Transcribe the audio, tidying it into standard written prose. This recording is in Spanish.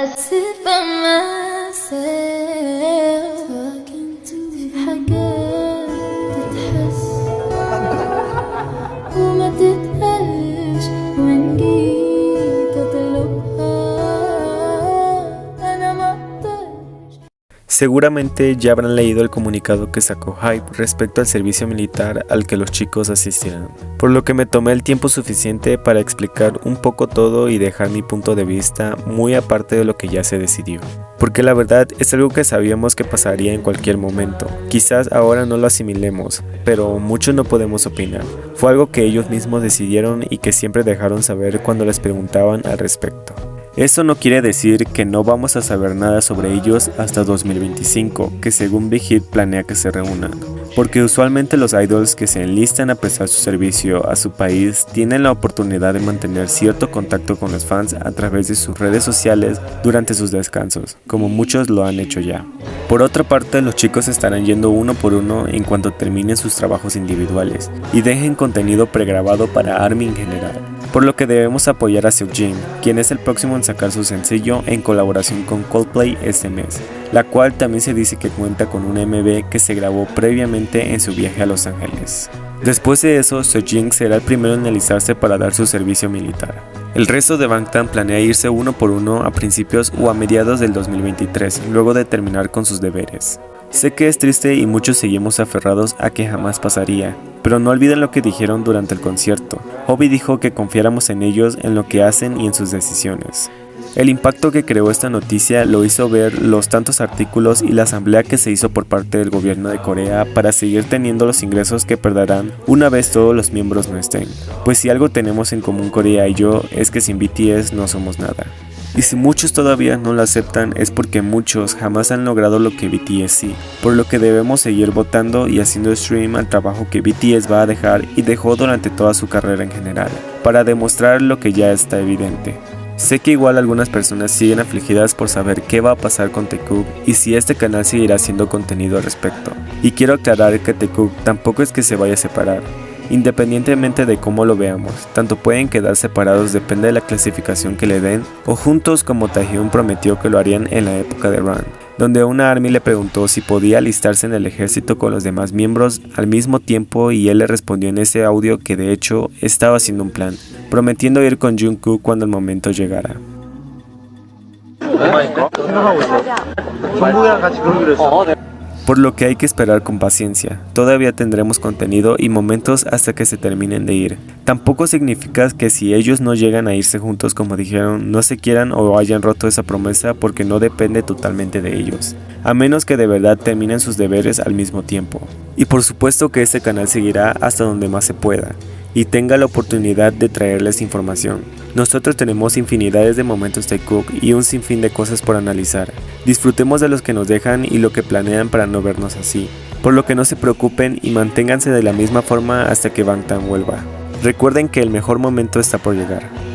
sit by myself talking to حاجات تتحس وما تتقالش وإن جيت أطلبها أنا ما أقدرش. Seguramente ya habrán leído el comunicado que sacó Hype respecto al servicio militar al que los chicos asistirán, por lo que me tomé el tiempo suficiente para explicar un poco todo y dejar mi punto de vista muy aparte de lo que ya se decidió, porque la verdad es algo que sabíamos que pasaría en cualquier momento. Quizás ahora no lo asimilemos, pero mucho no podemos opinar. Fue algo que ellos mismos decidieron y que siempre dejaron saber cuando les preguntaban al respecto. Eso no quiere decir que no vamos a saber nada sobre ellos hasta 2025, que según Big Hit planea que se reúnan, porque usualmente los idols que se enlistan a prestar su servicio a su país tienen la oportunidad de mantener cierto contacto con los fans a través de sus redes sociales durante sus descansos, como muchos lo han hecho ya. Por otra parte, los chicos estarán yendo uno por uno en cuanto terminen sus trabajos individuales y dejen contenido pregrabado para ARMY en general, por lo que debemos apoyar a Seokjin, quien es el próximo en sacar su sencillo en colaboración con Coldplay este mes, la cual también se dice que cuenta con un MV que se grabó previamente en su viaje a Los Ángeles. Después de eso, Seokjin será el primero en alistarse para dar su servicio militar. El resto de Bangtan planea irse uno por uno a principios o a mediados del 2023, luego de terminar con sus deberes. Sé que es triste y muchos seguimos aferrados a que jamás pasaría, pero no olviden lo que dijeron durante el concierto. Hobi dijo que confiáramos en ellos, en lo que hacen y en sus decisiones. El impacto que creó esta noticia lo hizo ver los tantos artículos y la asamblea que se hizo por parte del gobierno de Corea para seguir teniendo los ingresos que perderán una vez todos los miembros no estén. Pues si algo tenemos en común Corea y yo es que sin BTS no somos nada. Y si muchos todavía no lo aceptan es porque muchos jamás han logrado lo que BTS sí, por lo que debemos seguir votando y haciendo stream al trabajo que BTS va a dejar y dejó durante toda su carrera en general, para demostrar lo que ya está evidente. Sé que igual algunas personas siguen afligidas por saber qué va a pasar con Taekook y si este canal seguirá haciendo contenido al respecto. Y quiero aclarar que Taekook tampoco es que se vaya a separar. Independientemente de cómo lo veamos, tanto pueden quedar separados depende de la clasificación que le den, o juntos como Taehyun prometió que lo harían en la época de Run, donde una ARMY le preguntó si podía alistarse en el ejército con los demás miembros al mismo tiempo y él le respondió en ese audio que de hecho estaba haciendo un plan, prometiendo ir con Jungkook cuando el momento llegara. Por lo que hay que esperar con paciencia, todavía tendremos contenido y momentos hasta que se terminen de ir. Tampoco significa que si ellos no llegan a irse juntos como dijeron, no se quieran o hayan roto esa promesa porque no depende totalmente de ellos, a menos que de verdad terminen sus deberes al mismo tiempo. Y por supuesto que este canal seguirá hasta donde más se pueda y tenga la oportunidad de traerles información. Nosotros tenemos infinidades de momentos de Taekook y un sinfín de cosas por analizar. Disfrutemos de los que nos dejan y lo que planean para no vernos así, por lo que no se preocupen y manténganse de la misma forma hasta que Bangtan vuelva. Recuerden que el mejor momento está por llegar.